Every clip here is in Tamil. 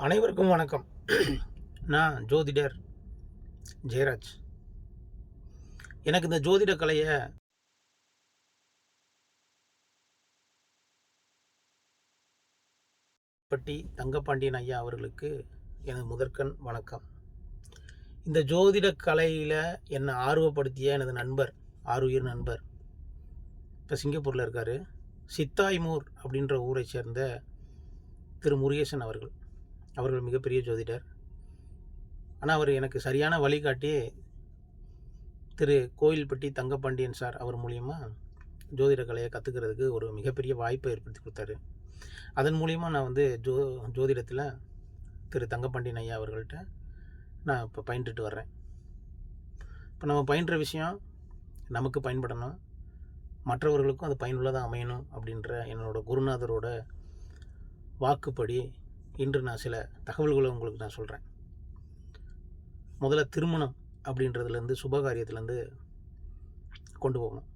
அனைவருக்கும் வணக்கம். நான் ஜோதிடர் ஜெயராஜ். எனக்கு இந்த ஜோதிட கலையை பற்றி தங்கப்பாண்டியன் ஐயா அவர்களுக்கு எனது முதற்கண் வணக்கம். இந்த ஜோதிட கலையில் என்னை ஆர்வப்படுத்திய எனது நண்பர், ஆருயிர் நண்பர், இப்போ சிங்கப்பூரில் இருக்கார், சித்தாய்மூர் அப்படின்ற ஊரை சேர்ந்த திரு முருகேசன் அவர்கள் மிகப்பெரிய ஜோதிடர். ஆனால் அவர் எனக்கு சரியான வழிகாட்டி திரு கோயில்பட்டி தங்கப்பாண்டியன் சார் அவர் மூலியமாக ஜோதிட கலையை கற்றுக்கிறதுக்கு ஒரு மிகப்பெரிய வாய்ப்பை ஏற்படுத்தி கொடுத்தாரு. அதன் மூலிமா நான் ஜோதிடத்தில் திரு தங்கப்பாண்டியன் ஐயா அவர்கள்ட்ட நான் இப்போ பயின்றுட்டு வர்றேன். இப்போ நம்ம பயின்ற விஷயம் நமக்கு பயன்படணும், மற்றவர்களுக்கும் அது பயனுள்ளதாக அமையணும் அப்படின்ற என்னோட குருநாதரோட வாக்குப்படி இன்று நான் சில தகவல்களை உங்களுக்கு நான் சொல்கிறேன். முதல்ல திருமணம் அப்படின்றதுலேருந்து சுபகாரியத்துலேருந்து கொண்டு போகணும்.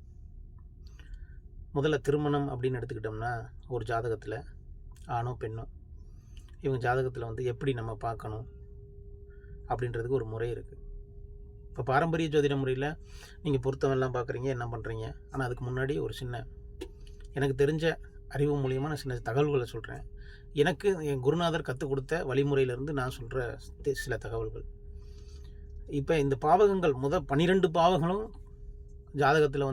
முதல்ல திருமணம் அப்படின்னு எடுத்துக்கிட்டோம்னா ஒரு ஜாதகத்தில் ஆணோ பெண்ணோ இவங்க ஜாதகத்தில் எப்படி நம்ம பார்க்கணும் அப்படின்றதுக்கு ஒரு முறை இருக்குது. இப்போ பாரம்பரிய ஜோதிட முறையில் நீங்கள் பொருத்தமெல்லாம் பார்க்குறீங்க, என்ன பண்ணுறீங்க. ஆனால் அதுக்கு முன்னாடி ஒரு சின்ன எனக்கு தெரிஞ்ச அறிவு மூலியமாக நான் சின்ன தகவல்களை சொல்கிறேன். எனக்கு என் குருநாதர் கற்றுக் கொடுத்த வழிமுறையிலேருந்து நான் சொல்கிற சில தகவல்கள். இப்போ இந்த பாவகங்கள் 12 பாவங்களும் ஜாதகத்தில்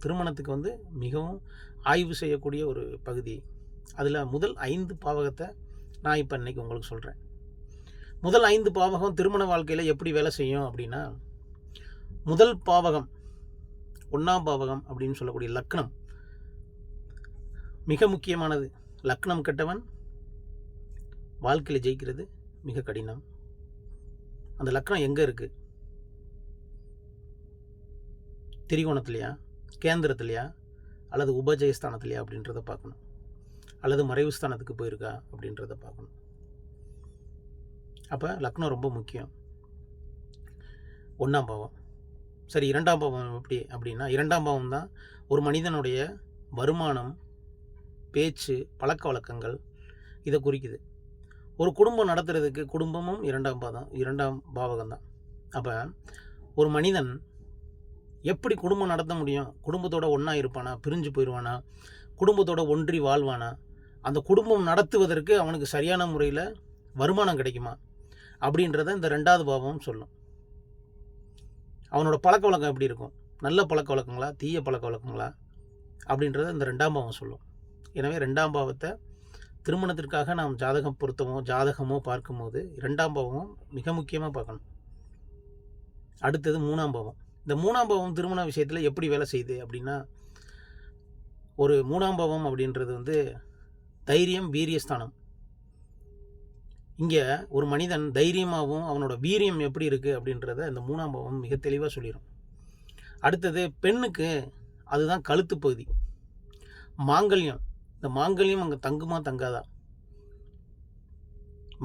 திருமணத்துக்கு மிகவும் ஆய்வு செய்யக்கூடிய ஒரு பகுதி. அதில் முதல் 5 பாவகத்தை நான் இப்போ இன்றைக்கி உங்களுக்கு சொல்கிறேன். முதல் 5 பாவகம் திருமண வாழ்க்கையில் எப்படி வேலை செய்யும் அப்படின்னா, முதல் பாவகம் 1ஆம் பாவகம் அப்படின்னு சொல்லக்கூடிய லக்னம் மிக முக்கியமானது. லக்னம் கெட்டவன் வாழ்க்கையில் ஜெயிக்கிறது மிக கடினம். அந்த லக்னம் எங்கே இருக்குது? திரிகோணத்துலையா, கேந்திரத்துலையா, அல்லது உபஜயஸ்தானத்துலையா அப்படின்றத பார்க்கணும். அல்லது மறைவு ஸ்தானத்துக்கு போயிருக்கா அப்படின்றத பார்க்கணும். அப்போ லக்னம் ரொம்ப முக்கியம். 1ஆம் பாவம். சரி, 2ஆம் பாவம் எப்படி அப்படின்னா, 2ஆம் பாவம் தான் ஒரு மனிதனுடைய வருமானம், பேச்சு, பழக்க வழக்கங்கள் இதை குறிக்குது. ஒரு குடும்பம் நடத்துறதுக்கு குடும்பமும் 2ஆம் பாவகம் தான். அப்போ ஒரு மனிதன் எப்படி குடும்பம் நடத்த முடியும்? குடும்பத்தோட ஒன்றா இருப்பானா, பிரிஞ்சு போயிடுவானா, குடும்பத்தோட ஒன்றி வாழ்வானா, அந்த குடும்பம் நடத்துவதற்கு அவனுக்கு சரியான முறையில் வருமானம் கிடைக்குமா அப்படின்றத இந்த 2வது பாவம் சொல்லும். அவனோட பழக்க வழக்கம் எப்படி இருக்கும், நல்ல பழக்க வழக்கங்களா, தீய பழக்க வழக்கங்களா அப்படின்றத இந்த 2ஆம் பாவம் சொல்லும். எனவே 2ஆம் பாவத்தை திருமணத்திற்காக நாம் ஜாதகமோ பார்க்கும்போது 2ஆம் பாவமும் மிக முக்கியமாக பார்க்கணும். அடுத்தது 3ஆம் பாவம். இந்த 3ஆம் பாவம் திருமண விஷயத்தில் எப்படி வேலை செய்யுது அப்படின்னா, ஒரு 3ஆம் பாவம் அப்படின்றது தைரியம், வீரியஸ்தானம். இங்கே ஒரு மனிதன் தைரியமாகவும் அவனோட வீரியம் எப்படி இருக்குது அப்படின்றத இந்த 3ஆம் பாவம் மிக தெளிவாக சொல்லிடும். அடுத்தது பெண்ணுக்கு அதுதான் கழுத்து பகுதி, மாங்கல்யம். இந்த மாங்கல்யம் அங்கே தங்குமா தங்காதா,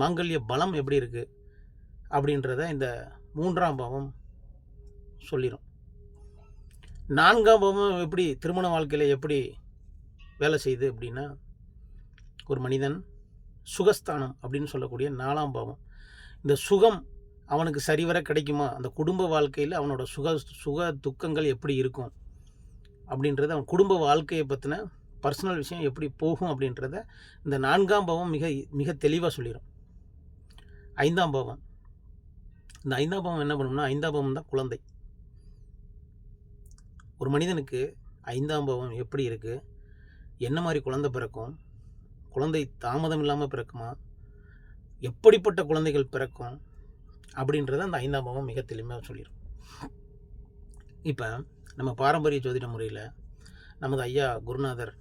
மாங்கல்ய பலம் எப்படி இருக்குது அப்படின்றத இந்த 3ஆம் பாவம் சொல்லிடும். 4ஆம் பாவம் எப்படி திருமண வாழ்க்கையில் எப்படி வேலை செய்யுது அப்படின்னா, ஒரு மனிதன் சுகஸ்தானம் அப்படின்னு சொல்லக்கூடிய 4ஆம் பாவம். இந்த சுகம் அவனுக்கு சரிவர கிடைக்குமா, அந்த குடும்ப வாழ்க்கையில் அவனோட சுக துக்கங்கள் எப்படி இருக்கும் அப்படின்றது, அவன் குடும்ப வாழ்க்கையை பற்றின பர்சனல் விஷயம் எப்படி போகும் அப்படின்றத இந்த 4ஆம் பாவம் மிக மிக தெளிவாக சொல்லிடும். 5ஆம் பாவம். இந்த 5ஆம் பாவம் என்ன பண்ணும்னா, 5ஆம் பாவம் தான் குழந்தை. ஒரு மனிதனுக்கு 5ஆம் பாவம் எப்படி இருக்குது, என்ன மாதிரி குழந்தை பிறக்கும், குழந்தை தாமதம் இல்லாமல் பிறக்குமா, எப்படிப்பட்ட குழந்தைகள் பிறக்கும் அப்படின்றத அந்த 5ஆம் பாவம் மிக தெளிவாக சொல்லிடும். இப்போ நம்ம பாரம்பரிய ஜோதிட முறையில் நமது ஐயா குருநாதர்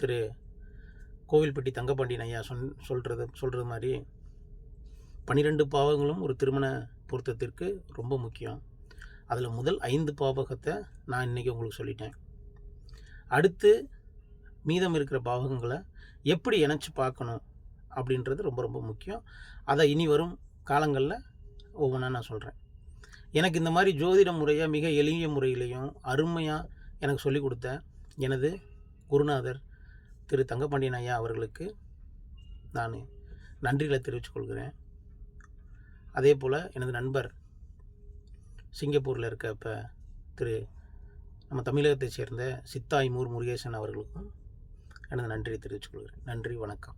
திரு கோவில்பட்டி தங்கப்பாண்டியன் ஐயா சொல்கிறது மாதிரி 12 பாவங்களும் ஒரு திருமண பொருத்தத்திற்கு ரொம்ப முக்கியம். அதில் முதல் 5 பாவகத்தை நான் இன்றைக்கி உங்களுக்கு சொல்லிட்டேன். அடுத்து மீதம் இருக்கிற பாவகங்களை எப்படி இணைச்சி பார்க்கணும் அப்படின்றது ரொம்ப ரொம்ப முக்கியம். அதை இனி வரும் காலங்களில் ஒவ்வொன்றா நான் சொல்கிறேன். எனக்கு இந்த மாதிரி ஜோதிட முறையை மிக எளிய முறையிலையும் அருமையாக எனக்கு சொல்லிக் கொடுத்த எனது குருநாதர் திரு தங்கப்பாண்டியன் ஐயா அவர்களுக்கு நான் நன்றிகளை தெரிவித்துக் கொள்கிறேன். அதே போல் எனது நண்பர் சிங்கப்பூரில் இருக்க இப்போ நம்ம தமிழகத்தைச் சேர்ந்த சித்தாய் முருகேசன் அவர்களுக்கும் எனது நன்றியை தெரிவித்துக் கொள்கிறேன். நன்றி, வணக்கம்.